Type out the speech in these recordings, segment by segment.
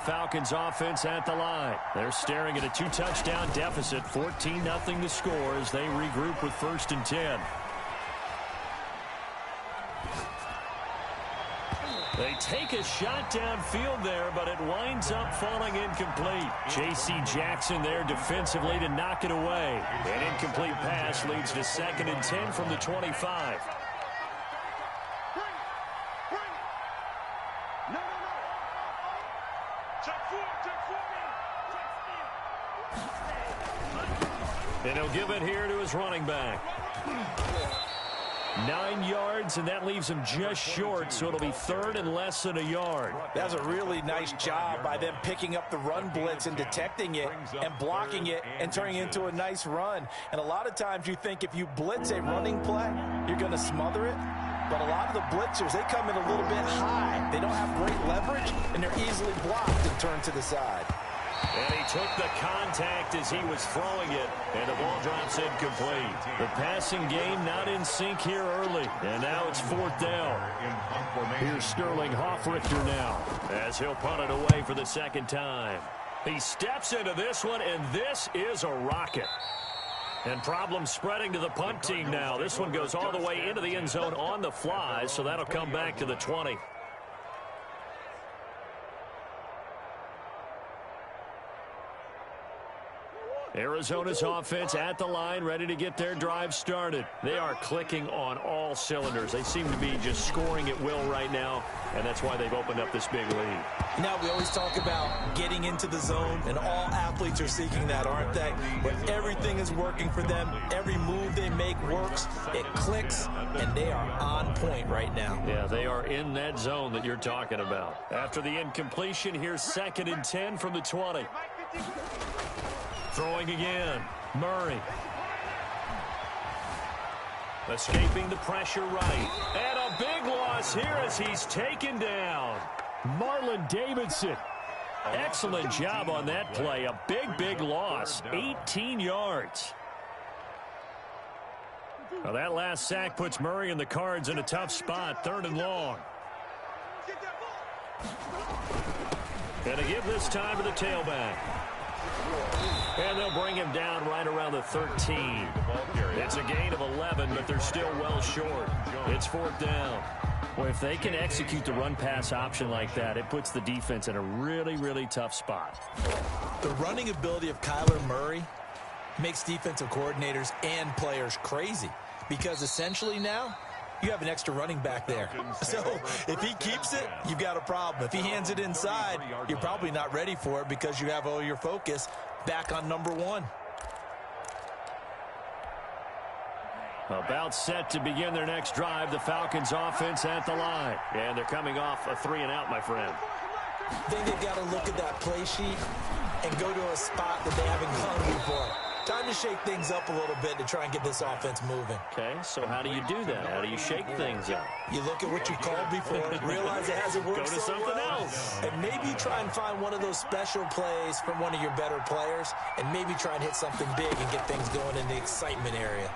Falcons offense at the line. They're staring at a 2-touchdown deficit, 14-0 to score as they regroup with 1st and 10. They take a shot downfield there, but it winds up falling incomplete. J.C. Jackson there defensively to knock it away. An incomplete pass leads to 2nd and 10 from the 25. And he'll give it here to his running back. 9 yards, and that leaves him just short, so it'll be 3rd and less than a yard. That's a really nice job by them picking up the run blitz and detecting it and blocking it and turning it into a nice run. And a lot of times you think if you blitz a running play, you're going to smother it. But a lot of the blitzers, they come in a little bit high. They don't have great leverage, and they're easily blocked and turned to the side. And he took the contact as he was throwing it, and the ball drops incomplete. The passing game not in sync here early, and now it's 4th down. Here's Sterling Hoffrichter now as he'll punt it away for the 2nd time. He steps into this one, and this is a rocket. And problems spreading to the punt team now. This one goes all the way into the end zone on the fly, so that'll come back to the 20. Arizona's offense at the line, ready to get their drive started. They are clicking on all cylinders. They seem to be just scoring at will right now, and that's why they've opened up this big lead. Now, we always talk about getting into the zone, and all athletes are seeking that, aren't they? But everything is working for them. Every move they make works. It clicks, and they are on point right now. Yeah, they are in that zone that you're talking about. After the incompletion, here's 2nd and 10 from the 20. Throwing again, Murray. Escaping the pressure right. And a big loss here as he's taken down. Marlon Davidson. Excellent job on that play. A big loss. 18 yards. Now that last sack puts Murray and the Cards in a tough spot. 3rd and long. And to give this time to the tailback. And they'll bring him down right around the 13. It's a gain of 11, but they're still well short. It's 4th down. Well, if they can execute the run-pass option like that, it puts the defense in a really tough spot. The running ability of Kyler Murray makes defensive coordinators and players crazy because essentially now you have an extra running back there. So if he keeps it, you've got a problem. If he hands it inside, you're probably not ready for it because you have all your focus back on number 1. About set to begin their next drive, the Falcons offense at the line. And they're coming off a 3-and-out, my friend. I think they've got to look at that play sheet and go to a spot that they haven't gone before. Time to shake things up a little bit to try and get this offense moving. Okay, so how do you do that? How do you shake things up? You look at what you called before, realize it hasn't worked Go to so something well, else. and maybe try and find one of those special plays from one of your better players, and maybe try and hit something big and get things going in the excitement area.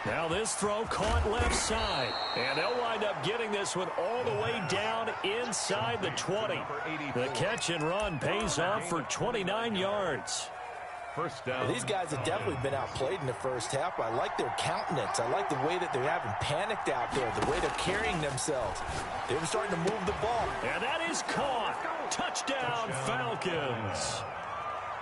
Now this throw caught left side. And they'll wind up getting this one all the way down inside the 20. The catch and run pays off for 29 yards. First down. Well, these guys have definitely been outplayed in the first half. I like their countenance. I like the way that they haven't panicked out there, the way they're carrying themselves. They were starting to move the ball. And that is caught. Touchdown, Falcons.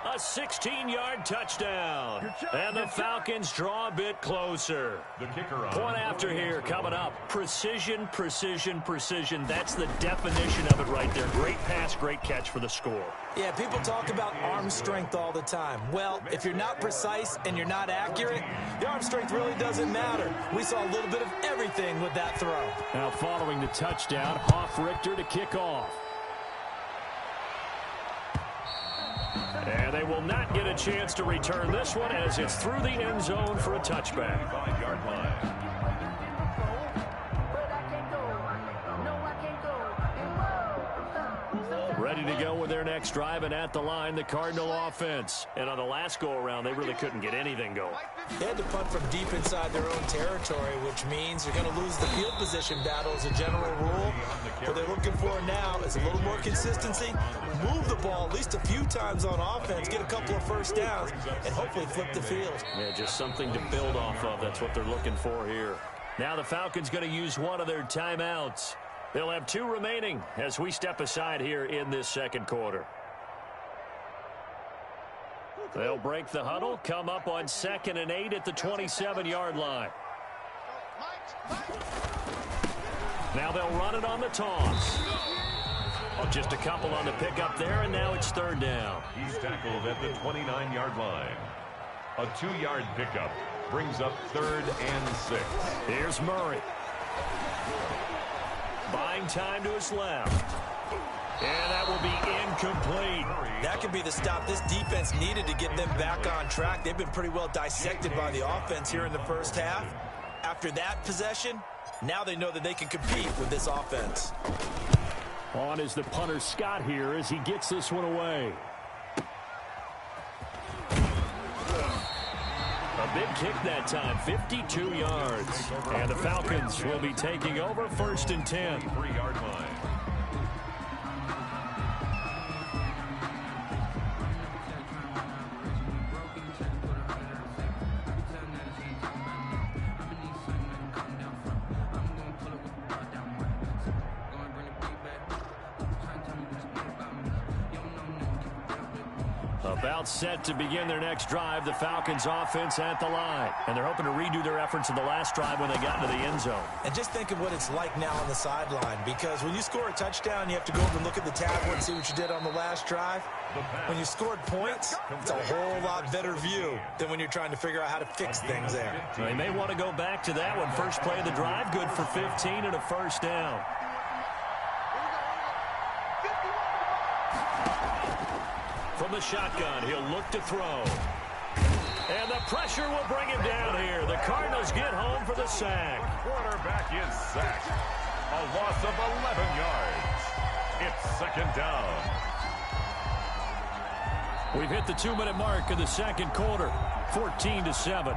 A 16-yard touchdown. And the Falcons draw a bit closer. The kicker on Point after here coming up. Precision, precision, precision. That's the definition of it right there. Great pass, great catch for the score. Yeah, people talk about arm strength all the time. Well, if you're not precise and you're not accurate, the arm strength really doesn't matter. We saw a little bit of everything with that throw. Now following the touchdown, Hoffrichter to kick off. And they will not get a chance to return this one as it's through the end zone for a touchback. 5-yard line. Ready to go with their next drive, and at the line, the Cardinal offense. And on the last go-around, they really couldn't get anything going. They had to punt from deep inside their own territory, which means you're going to lose the field position battle as a general rule. What they're looking for now is a little more consistency, move the ball at least a few times on offense, get a couple of first downs, and hopefully flip the field. Yeah, just something to build off of. That's what they're looking for here. Now the Falcons going to use one of their timeouts. They'll have 2 remaining as we step aside here in this second quarter. They'll break the huddle, come up on 2nd and 8 at the 27-yard line. Now they'll run it on the toss. Oh, just a couple on the pickup there, and now it's 3rd down. He's tackled at the 29-yard line. A 2-yard pickup brings up 3rd and 6. Here's Murray. Buying time to his left. And that will be incomplete. That could be the stop this defense needed to get them back on track. They've been pretty well dissected by the offense here in the first half. After that possession, now they know that they can compete with this offense. On is the punter Scott here as he gets this one away. A big kick that time, 52 yards. And the Falcons will be taking over 1st and 10. 3-yard line. About set to begin their next drive, the Falcons offense at the line. And they're hoping to redo their efforts in the last drive when they got into the end zone. And just think of what it's like now on the sideline, because when you score a touchdown, you have to go over and look at the tablet and see what you did on the last drive. When you scored points, it's a whole lot better view than when you're trying to figure out how to fix things there. They may want to go back to that one. First play of the drive, good for 15 and a first down. From the shotgun, he'll look to throw. And the pressure will bring him down here. The Cardinals get home for the sack. Quarterback is sacked. A loss of 11 yards. It's 2nd down. We've hit the 2-minute mark in the second quarter. 14-7.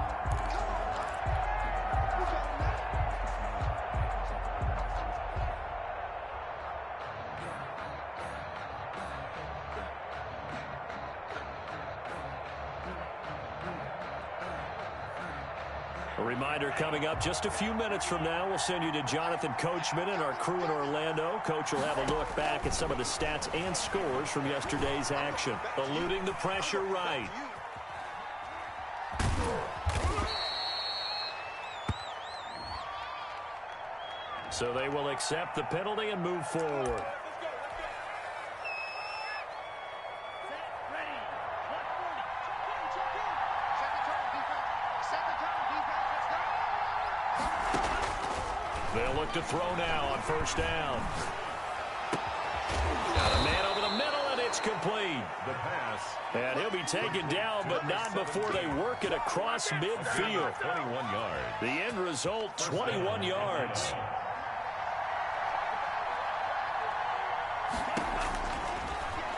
A reminder coming up just a few minutes from now. We'll send you to Jonathan Coachman and our crew in Orlando. Coach will have a look back at some of the stats and scores from yesterday's action. Eluding the pressure right. So they will accept the penalty and move forward. They'll look to throw now on 1st down. Got a man over the middle, and it's complete. The pass. And he'll be taken down, but not before they work it across midfield. 21 yards. The end result, 21 yards.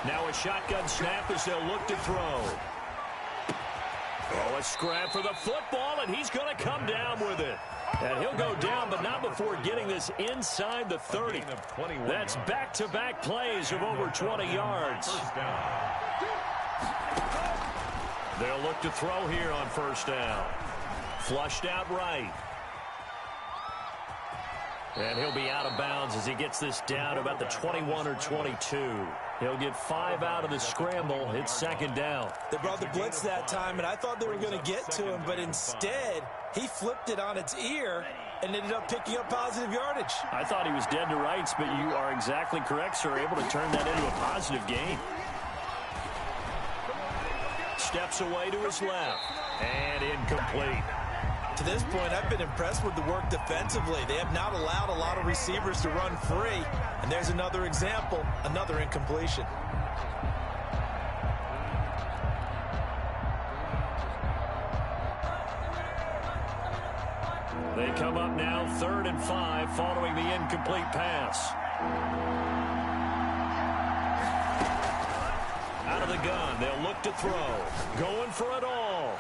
Now a shotgun snap as they'll look to throw. Oh, a scrap for the football, and he's going to come down with it. And he'll go down, but not before getting this inside the 30. That's back-to-back plays of over 20 yards. They'll look to throw here on 1st down. Flushed out right. And he'll be out of bounds as he gets this down about the 21 or 22. He'll get 5 out of the scramble. It's 2nd down. They brought the blitz that time, and I thought they were going to get to him, but instead, he flipped it on its ear and ended up picking up positive yardage. I thought he was dead to rights, but you are exactly correct, sir. Able to turn that into a positive gain. Steps away to his left. And incomplete. To this point, I've been impressed with the work defensively. They have not allowed a lot of receivers to run free. And there's another example, another incompletion. They come up now 3rd and 5 following the incomplete pass. of the gun. They'll look to throw. Going for it all.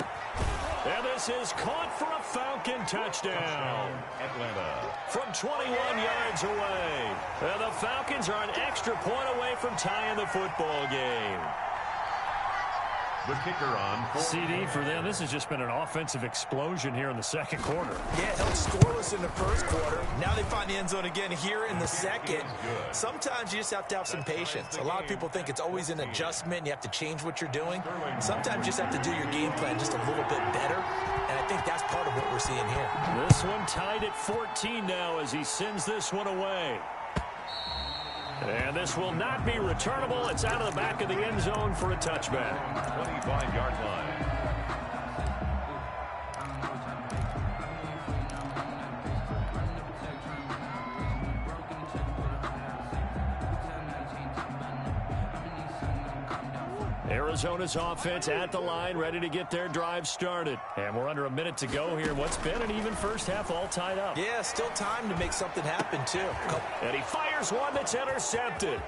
And this is caught for a Falcon touchdown. Atlanta. From 21 yards away. And the Falcons are an extra point away from tying the football game. The kicker on. CD for them. This has just been an offensive explosion here in the second quarter. Yeah, held scoreless in the first quarter. Now they find the end zone again here in the second. Sometimes you just have to have some patience. A lot of people think it's always an adjustment. You have to change what you're doing. Sometimes you just have to do your game plan just a little bit better. And I think that's part of what we're seeing here. This one tied at 14 now as he sends this one away. And this will not be returnable. It's out of the back of the end zone for a touchback. 25-yard line. Arizona's offense at the line, ready to get their drive started. And we're under a minute to go here. What's been an even first half, all tied up. Yeah, still time to make something happen, too. And he fires one that's intercepted.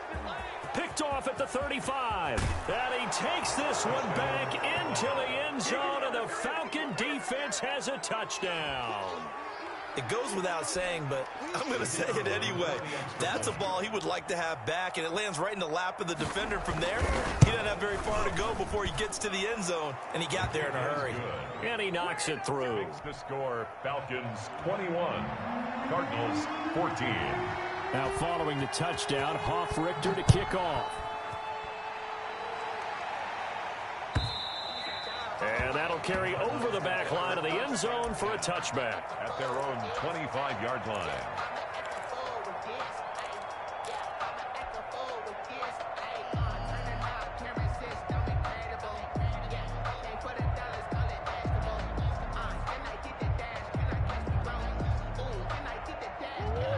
Picked off at the 35. And he takes this one back into the end zone, and the Falcon defense has a touchdown. It goes without saying, but I'm going to say it anyway. That's a ball he would like to have back, and it lands right in the lap of the defender from there. He doesn't have very far to go before he gets to the end zone, and he got there in a hurry. And he knocks it through. The score, Falcons 21, Cardinals 14. Now following the touchdown, Hofrichter to kick off. And that'll carry over the back line of the end zone for a touchback. At their own 25-yard line.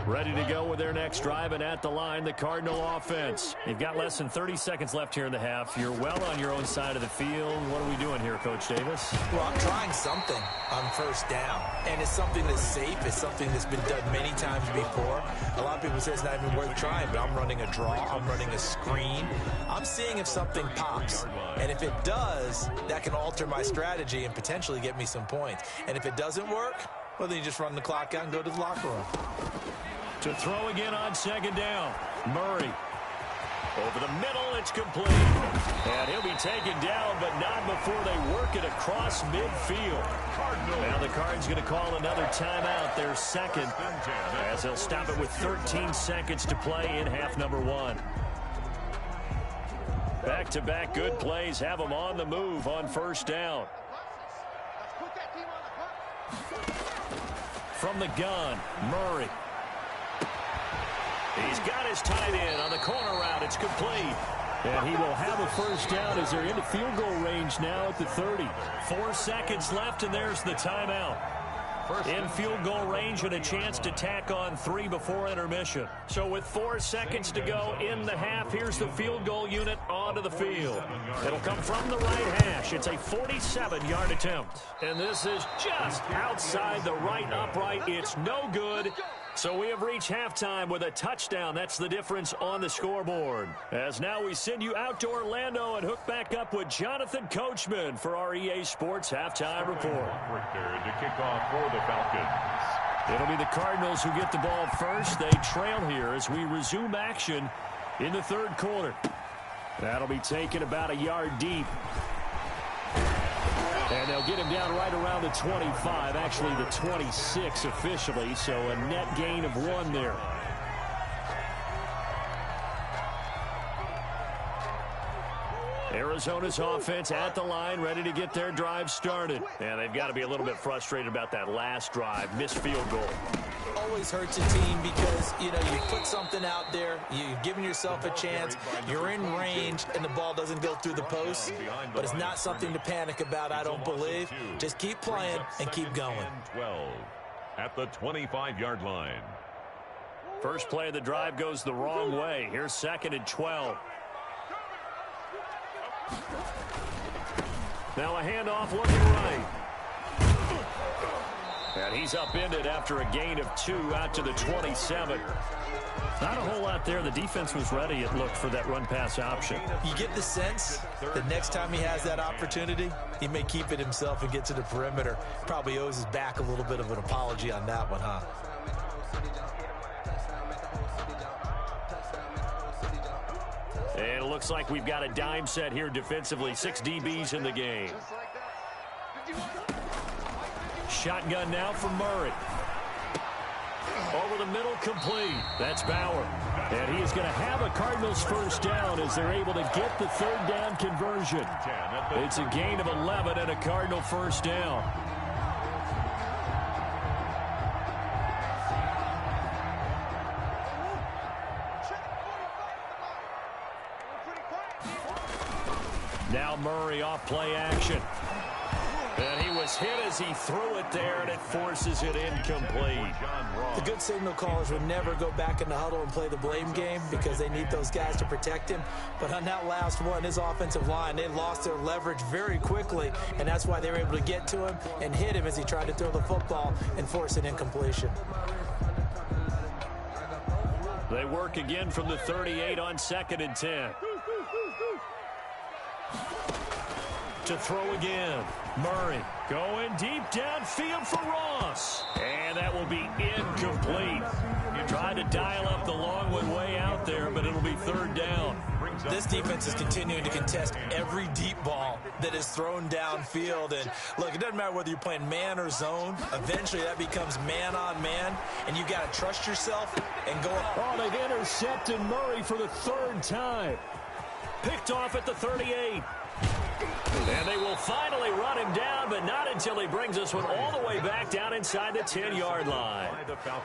Ready to go with their next drive, and at the line, the Cardinal offense. You've got less than 30 seconds left here in the half. You're well on your own side of the field. What are we doing here, Coach Davis? Well, I'm trying something on first down, and it's something that's safe. It's something that's been done many times before. A lot of people say it's not even worth trying, but I'm running a draw. I'm running a screen. I'm seeing if something pops, and if it does, that can alter my strategy and potentially get me some points. And if it doesn't work, well, then you just run the clock out and go to the locker room. To throw again on second down. Murray. Over the middle, it's complete. And he'll be taken down, but not before they work it across midfield. Now the Cards going to call another timeout, their second, as they'll stop it with 13 seconds to play in half number one. Back-to-back good plays have them on the move on first down. From the gun, Murray. He's got his tight end on the corner route. It's complete. And he will have a first down as they're into field goal range now at the 30. 4 seconds left, and there's the timeout. In field goal range and a chance to tack on 3 before intermission. So with 4 seconds to go in the half, here's the field goal unit onto the field. It'll come from the right hash. It's a 47-yard attempt. And this is just outside the right upright. It's no good. So we have reached halftime with a touchdown. That's the difference on the scoreboard. As now we send you out to Orlando and hook back up with Jonathan Coachman for our EA Sports Halftime Report. Richter to kick off for the Falcons. It'll be the Cardinals who get the ball first. They trail here as we resume action in the third quarter. That'll be taken about a yard deep. And they'll get him down right around the 25, actually the 26 officially, so a net gain of 1 there. Arizona's offense at the line, ready to get their drive started. And they've got to be a little bit frustrated about that last drive, missed field goal. Always hurts a team because, you put something out there, you've given yourself a chance, you're in range, and the ball doesn't go through the post. But it's not something to panic about, I don't believe. Just keep playing and keep going. 12 at the 25-yard line. First play of the drive goes the wrong way. Here's 2nd and 12. Now a handoff looking right. And he's upended after a gain of 2 out to the 27. Not a whole lot there. The defense was ready, it looked, for that run-pass option. You get the sense that next time he has that opportunity, he may keep it himself and get to the perimeter. Probably owes his back a little bit of an apology on that one, huh? And it looks like we've got a dime set here defensively. 6 DBs in the game. Shotgun now for Murray. Over the middle, complete. That's Bauer. And he is going to have a Cardinals first down as they're able to get the third down conversion. It's a gain of 11 and a Cardinal first down. Now Murray off play action. And he was hit as he threw it there, and it forces it incomplete. The good signal callers would never go back in the huddle and play the blame game because they need those guys to protect him. But on that last one, his offensive line, they lost their leverage very quickly, and that's why they were able to get to him and hit him as he tried to throw the football and force an incompletion. They work again from the 38 on 2nd and 10. To throw again. Murray going deep downfield for Ross. And that will be incomplete. Tried to dial up the long one way out there, but it'll be third down. This defense is continuing to contest every deep ball that is thrown downfield. And look, it doesn't matter whether you're playing man or zone. Eventually that becomes man on man, and you got to trust yourself and go. Oh, they've intercepted Murray for the 3rd time. Picked off at the 38. And they will finally run him down, but not until he brings this one all the way back down inside the 10-yard line.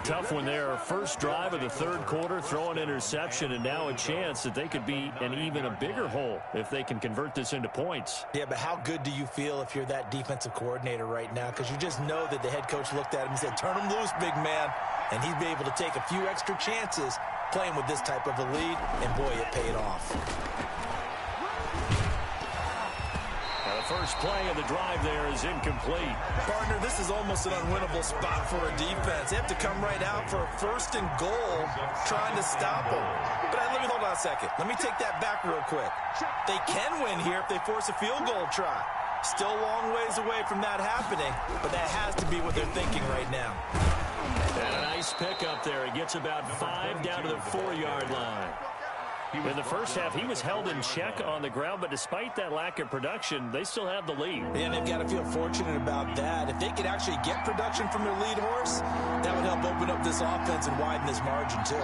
Tough one there. First drive of the 3rd quarter, throw an interception, and now a chance that they could be in even a bigger hole if they can convert this into points. Yeah, but how good do you feel if you're that defensive coordinator right now? Because you just know that the head coach looked at him and said, turn him loose, big man. And he'd be able to take a few extra chances playing with this type of a lead, and boy, it paid off. First play of the drive there is incomplete. Partner, this is almost an unwinnable spot for a defense. They have to come right out for a 1st and goal trying to stop them. But let me hold on a second. Let me take that back real quick. They can win here if they force a field goal try. Still a long ways away from that happening, but that has to be what they're thinking right now. And a nice pickup there. He gets about 5 down to the 4-yard line. In the first half, he was held in check on the ground, but despite that lack of production, they still have the lead. And they've got to feel fortunate about that. If they could actually get production from their lead horse, that would help open up this offense and widen this margin, too.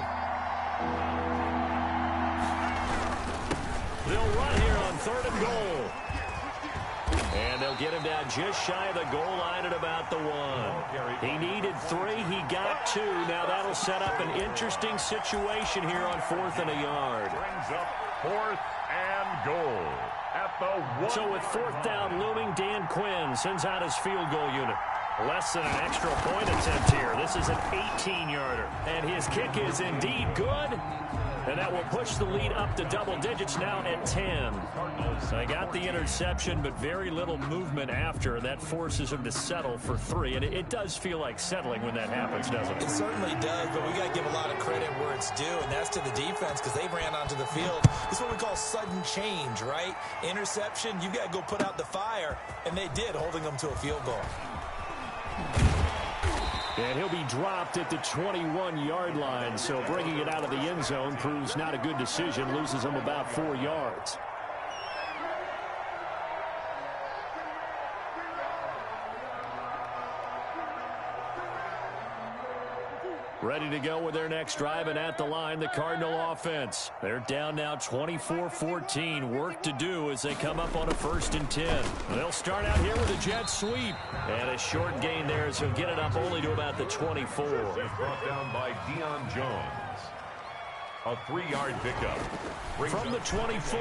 They'll run here on 3rd and goal. And they'll get him down just shy of the goal line at about the 1. He needed 3. He got 2. Now that'll set up an interesting situation here on 4th and a yard. Brings up 4th and goal at the 1. So with 4th down looming, Dan Quinn sends out his field goal unit. Less than an extra point attempt here. This is an 18-yarder. And his kick is indeed good. And that will push the lead up to double digits now at 10. They got the interception, but very little movement after. That forces him to settle for 3. And it does feel like settling when that happens, doesn't it? It certainly does, but we got to give a lot of credit where it's due, and that's to the defense because they ran onto the field. This is what we call sudden change, right? Interception, you got to go put out the fire, and they did, holding them to a field goal. And he'll be dropped at the 21-yard line, so bringing it out of the end zone proves not a good decision, loses him about 4 yards. Ready to go with their next drive, and at the line, the Cardinal offense. They're down now 24-14. Work to do as they come up on a 1st and 10. They'll start out here with a jet sweep. And a short gain there as he'll get it up only to about the 24. Brought down by Deion Jones. A 3-yard pickup. From the 24,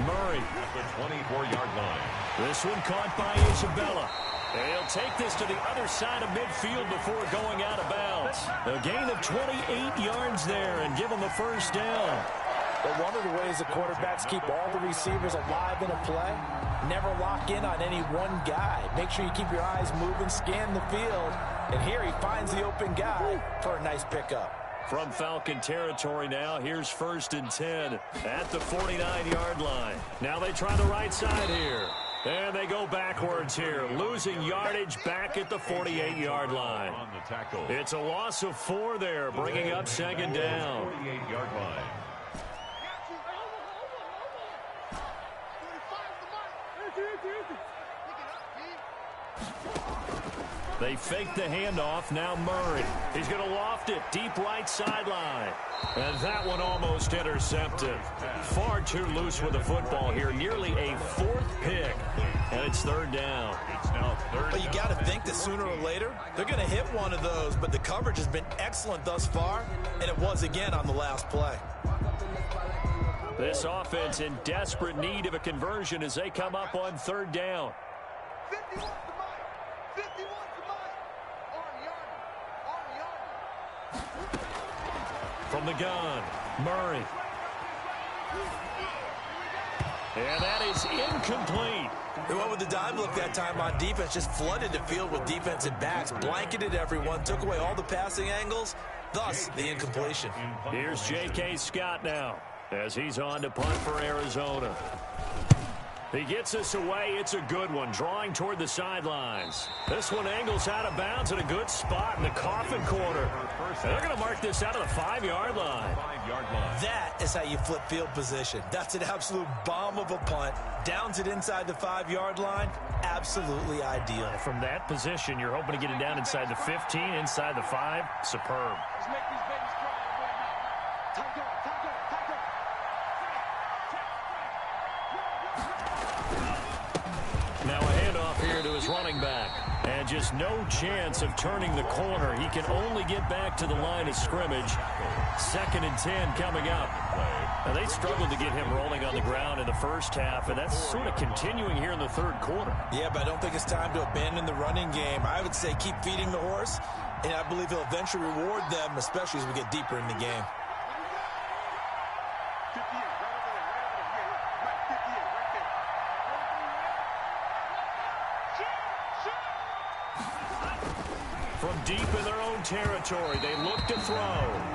Murray. At the 24-yard line. This one caught by Isabella. And he'll take this to the other side of midfield before going out of bounds. A gain of 28 yards there and give him a first down. But one of the ways the quarterbacks keep all the receivers alive in a play, never lock in on any one guy. Make sure you keep your eyes moving, scan the field, And here he finds the open guy for a nice pickup. From Falcon territory now, here's 1st and 10 at the 49-yard line. Now they try the right side here. And they go backwards here, losing yardage back at the 48-yard line. It's a loss of 4 there, bringing up 2nd down. 48-yard line. They fake the handoff. Now Murray. He's going to loft it deep right sideline. And that one almost intercepted. Far too loose with the football here. Nearly a 4th pick. And it's 3rd down. But you got to think that sooner or later, they're going to hit one of those. But the coverage has been excellent thus far. And it was again on the last play. This offense in desperate need of a conversion as they come up on 3rd down. 51 to Mike. 51 to Mike. From the gun, Murray. And that is incomplete. They went with the dime look that time on defense, just flooded the field with defensive backs, blanketed everyone, took away all the passing angles, thus the incompletion. Here's J.K. Scott now as he's on to punt for Arizona. He gets us away. It's a good one, drawing toward the sidelines. This one angles out of bounds in a good spot in the coffin corner. They're going to mark this out of the 5-yard line. That is how you flip field position. That's an absolute bomb of a punt. Downs it inside the 5-yard line. Absolutely ideal. From that position, you're hoping to get it down inside the 15, inside the 5. Superb. Now a handoff here to his running back. And just no chance of turning the corner. He can only get back to the line of scrimmage. 2nd and 10 coming up. Now they struggled to get him rolling on the ground in the first half, and that's sort of continuing here in the 3rd quarter. Yeah, but I don't think it's time to abandon the running game. I would say keep feeding the horse, and I believe he'll eventually reward them, especially as we get deeper in the game. From deep in their own territory, they look to throw.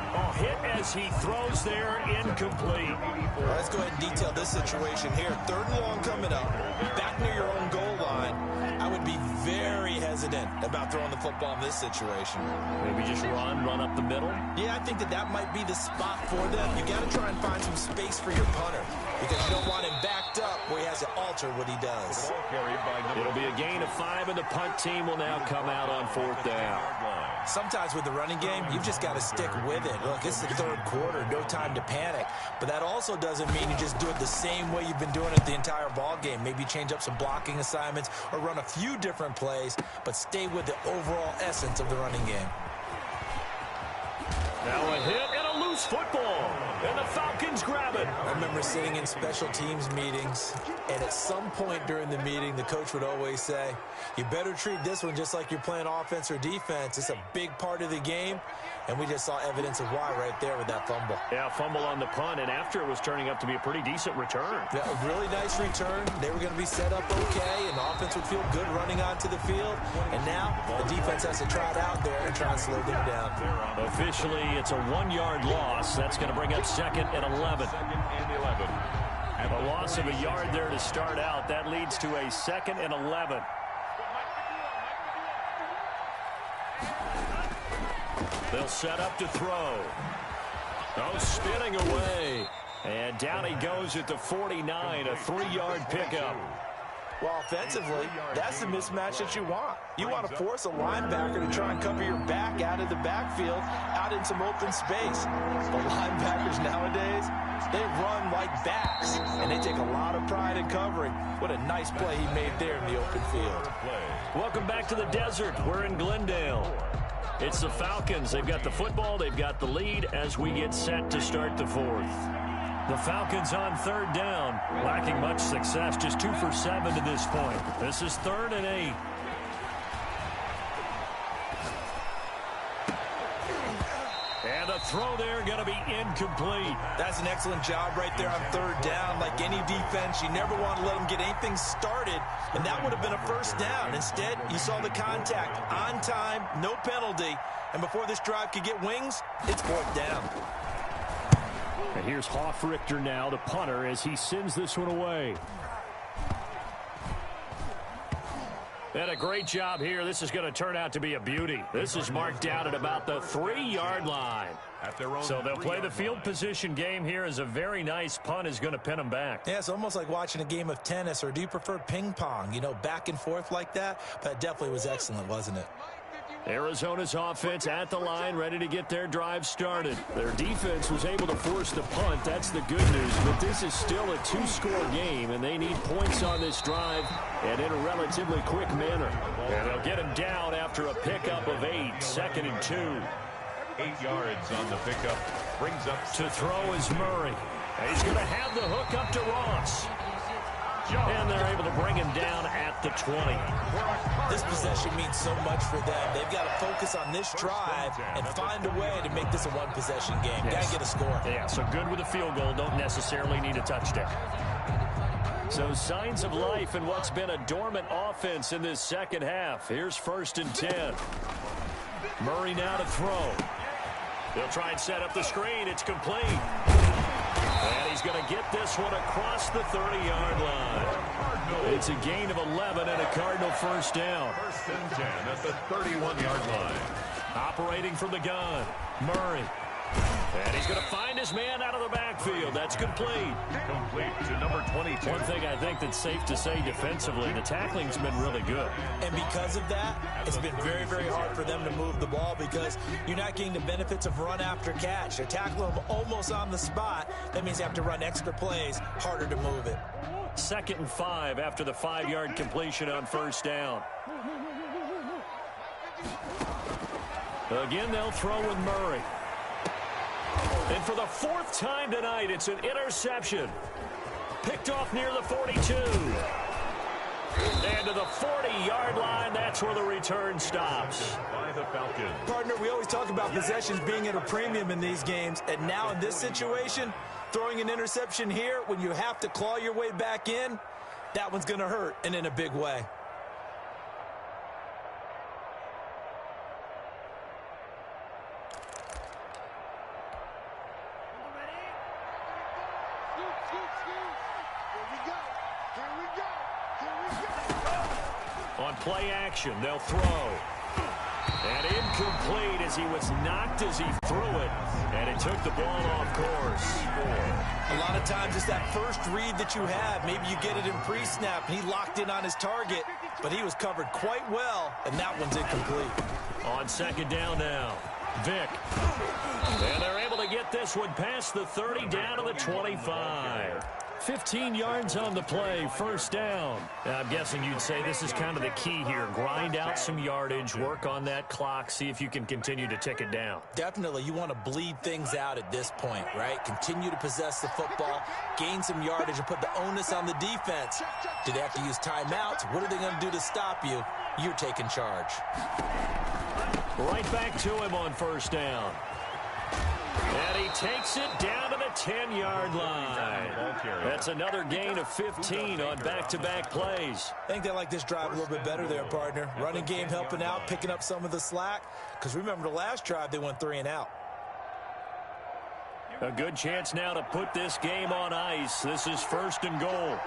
A hit as he throws there, incomplete. Well, let's go ahead and detail this situation here. 3rd and long coming up, back near your own goal line. I would be very hesitant about throwing the football in this situation. Maybe just run up the middle? Yeah, I think that might be the spot for them. You got to try and find some space for your punter because you don't want him backed up where he has to alter what he does. It'll be a gain of 5, and the punt team will now come out on 4th down. Sometimes with the running game, you've just got to stick with it. Look, it's the 3rd quarter, no time to panic. But that also doesn't mean you just do it the same way you've been doing it the entire ball game. Maybe change up some blocking assignments or run a few different plays, but stay with the overall essence of the running game. Now a hit and a loose football, and the Falcons grab it. I remember sitting in special teams meetings, and at some point during the meeting, the coach would always say, you better treat this one just like you're playing offense or defense. It's a big part of the game, and we just saw evidence of why right there with that fumble. Yeah, fumble on the punt, and after it was turning up to be a pretty decent return. Yeah, a really nice return. They were going to be set up okay, and the offense would feel good running onto the field. And now the defense has to try it out there and try and slow them down. Officially, it's a 1-yard loss. That's going to bring up 2nd and 11. A loss of a yard there to start out. That leads to a 2nd and 11. They'll set up to throw. Oh, spinning away. And down he goes at the 49, a 3-yard pickup. Well, offensively, that's the mismatch that you want. You want to force a linebacker to try and cover your back out of the backfield, out in some open space. The linebackers nowadays, they run like backs, and they take a lot of pride in covering. What a nice play he made there in the open field. Welcome back to the desert. We're in Glendale. It's the Falcons. They've got the football. They've got the lead as we get set to start the 4th. The Falcons on 3rd down, lacking much success, just 2 for 7 to this point. This is 3rd and 8. And a throw there going to be incomplete. That's an excellent job right there on third down. Like any defense, you never want to let them get anything started, and that would have been a first down. Instead, you saw the contact on time, no penalty, and before this drive could get wings, it's fourth down. And here's Hofrichter now, the punter, as he sends this one away. And a great job here. This is going to turn out to be a beauty. This is marked down at about the 3-yard line. So they'll play the field position game here as a very nice punt is going to pin them back. Yeah, it's almost like watching a game of tennis, or do you prefer ping pong? You know, back and forth like that? But it definitely was excellent, wasn't it? Arizona's offense at the line, ready to get their drive started. Their defense was able to force the punt. That's the good news. But this is still a 2-score game, and they need points on this drive and in a relatively quick manner. And they'll get him down after a pickup of 8, 2nd and 2. 8 yards on the pickup. Brings up to throw is Murray. And he's going to have the hook up to Ross. And they're able to bring him down at the 20. This possession means so much for them. They've got to focus on this drive and find a way to make this a one-possession game. Got to get a score. Yeah, so good with a field goal. Don't necessarily need a touchdown. So signs of life in what's been a dormant offense in this second half. Here's 1st and 10. Murray now to throw. They'll try and set up the screen. It's complete. And he's going to get this one across the 30-yard line. It's a gain of 11 and a Cardinal first down. 1st and 10 at the 31-yard line. Operating from the gun, Murray. And he's going to find his man out of the backfield. That's complete. Complete to number 22. One thing I think that's safe to say defensively, the tackling's been really good. And because of that, it's been very, very hard for them to move the ball because you're not getting the benefits of run after catch. They're tackling them almost on the spot. That means they have to run extra plays, harder to move it. 2nd and 5 after the 5-yard completion on first down. Again, they'll throw with Murray. And for the 4th time tonight, it's an interception. Picked off near the 42. And to the 40-yard line, that's where the return stops. By the Falcons. Partner, we always talk about possessions being at a premium in these games. And now in this situation, throwing an interception here when you have to claw your way back in, that one's going to hurt, and in a big way. On play action, they'll throw. And incomplete as he was knocked as he threw it. And it took the ball off course. A lot of times it's that first read that you have. Maybe you get it in pre-snap, and he locked in on his target, but he was covered quite well, and that one's incomplete. On 2nd down now, Vick. And they're able to get this one past the 30 down to the 25. 15 yards on the play, first down. I'm guessing you'd say this is kind of the key here. Grind out some yardage, work on that clock, see if you can continue to tick it down. Definitely, you want to bleed things out at this point, right? Continue to possess the football, gain some yardage, and put the onus on the defense. Do they have to use timeouts? What are they going to do to stop you? You're taking charge. Right back to him on first down. And he takes it down to the 10-yard line. That's another gain of 15 on back-to-back plays. I think they like this drive a little bit better there, partner. Running game helping out, picking up some of the slack. Because remember, the last drive, they went 3 and out. A good chance now to put this game on ice. This is 1st and goal.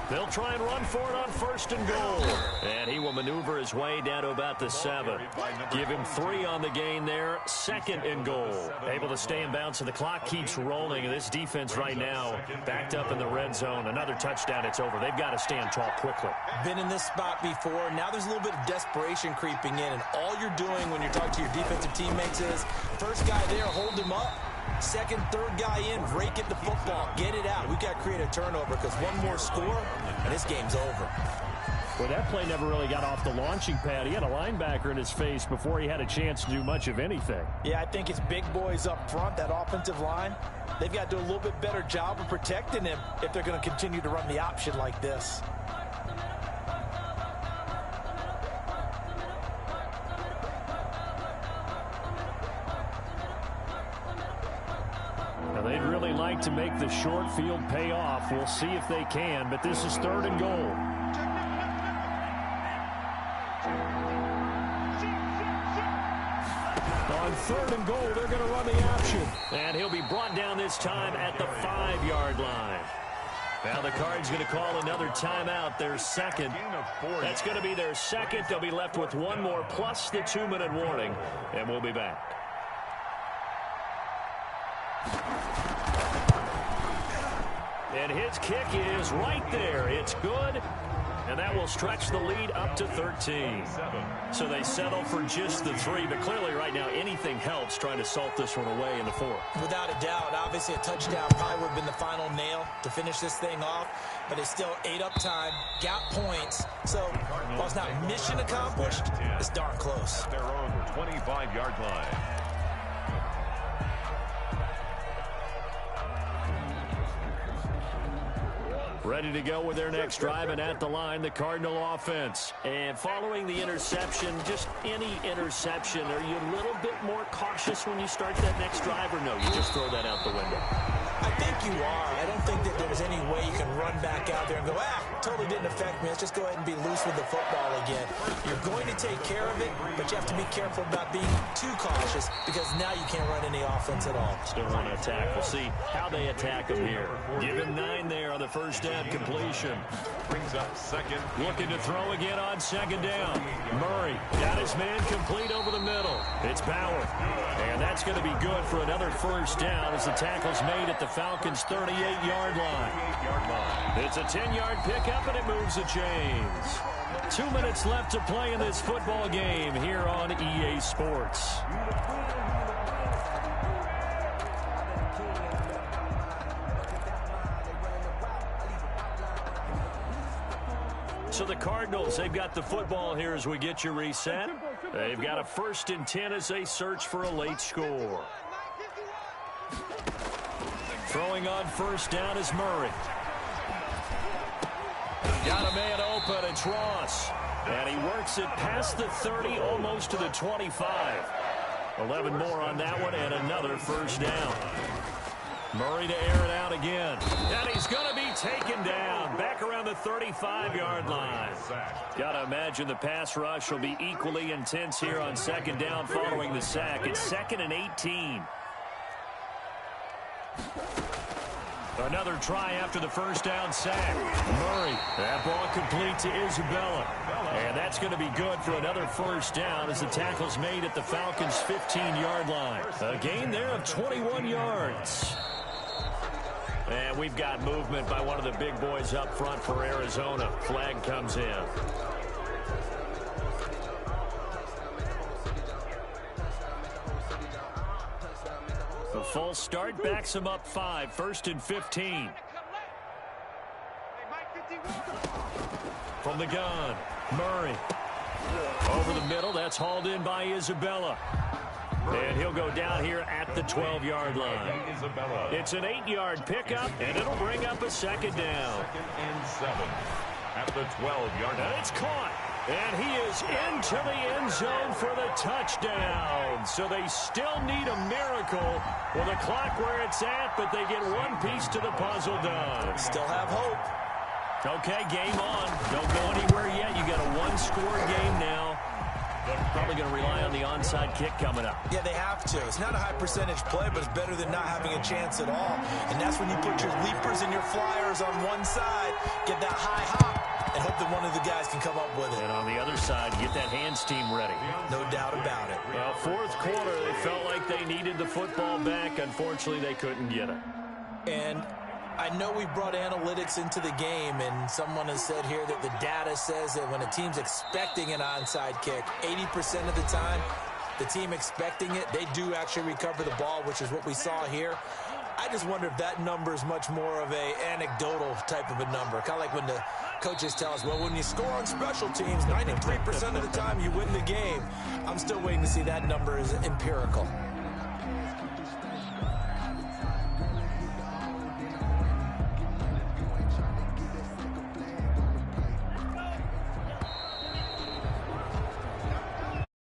They'll try and run for it on 1st and goal. And he will maneuver his way down to about the 7. Give him 3 on the gain there. 2nd and goal. Able to stay in bounds, so the clock keeps rolling. And this defense right now backed up in the red zone. Another touchdown, it's over. They've got to stand tall quickly. Been in this spot before. Now there's a little bit of desperation creeping in. And all you're doing when you're talking to your defensive teammates is, first guy there, hold him up. 2nd, 3rd guy in, break it the football. Get it out. We've got to create a turnover because one more score, and this game's over. Well, that play never really got off the launching pad. He had a linebacker in his face before he had a chance to do much of anything. Yeah, I think it's big boys up front, that offensive line. They've got to do a little bit better job of protecting him if they're going to continue to run the option like this. like to make the short field pay off. We'll see if they can, but this is 3rd and goal. On 3rd and goal, they're going to run the option. And he'll be brought down this time at the 5-yard line. Now the Cards going to call another timeout, their second. That's going to be their second. They'll be left with one more plus the 2-minute warning, and we'll be back. And his kick is right there. It's good. And that will stretch the lead up to 13. So they settle for just the 3. But clearly right now anything helps trying to salt this one away in the 4th. Without a doubt. Obviously a touchdown probably would have been the final nail to finish this thing off. But it's still 8 up time. Got points. So while it's not mission accomplished, it's darn close. At their own 25-yard line. Ready to go with their next drive, and at the line, the Cardinal offense. And following the interception, just any interception, are you a little bit more cautious when you start that next drive, or no, you just throw that out the window? I think you are. I don't think that there's any way you can run back out there and go, totally didn't affect me. Let's just go ahead and be loose with the football again. You're going to take care of it, but you have to be careful about being too cautious because now you can't run any offense at all. Still want to attack. We'll see how they attack them here. Give him 9 there on the first down completion. Brings up second. Looking to throw again on 2nd down. Murray got his man complete over the middle. It's Bauer. And that's going to be good for another first down as the tackle's made at the Falcons' 38-yard line. It's a 10-yard pickup, and it moves the chains. 2 minutes left to play in this football game here on EA Sports. So the Cardinals, they've got the football here as we get you reset. They've got a 1st and 10 as they search for a late score. Throwing on first down is Murray. Got a man open. It's Ross. And he works it past the 30, almost to the 25. 11 more on that one, and another first down. Murray to air it out again. And he's going to be taken down back around the 35-yard line. Got to imagine the pass rush will be equally intense here on 2nd down following the sack. It's 2nd and 18. Another try after the first down sack. Murray, that ball complete to Isabella. And that's going to be good for another first down as the tackle's made at the Falcons' 15-yard line. A gain there of 21 yards. And we've got movement by one of the big boys up front for Arizona. Flag comes in. The false start backs him up 5. 1st and 15. From the gun, Murray. Over the middle, that's hauled in by Isabella. And he'll go down here at the 12-yard line. It's an 8-yard pickup, and it'll bring up a 2nd down. 2nd and 7 at the 12-yard line. And it's caught. And he is into the end zone for the touchdown. So they still need a miracle with the clock where it's at, but they get one piece to the puzzle done. Still have hope. Okay, game on. Don't go anywhere yet. You got a 1-score game now. Probably going to rely on the onside kick coming up. Yeah, they have to. It's not a high percentage play, but it's better than not having a chance at all. And that's when you put your leapers and your flyers on one side, get that high hop, and hope that one of the guys can come up with it. And on the other side, get that hands team ready. No doubt about it. Well, 4th quarter, they felt like they needed the football back. Unfortunately, they couldn't get it. And I know we brought analytics into the game, and someone has said here that the data says that when a team's expecting an onside kick, 80% of the time, the team expecting it, they do actually recover the ball, which is what we saw here. I just wonder if that number is much more of a anecdotal type of a number. Kind of like when the coaches tell us, well, when you score on special teams, 93% of the time you win the game. I'm still waiting to see that number is empirical.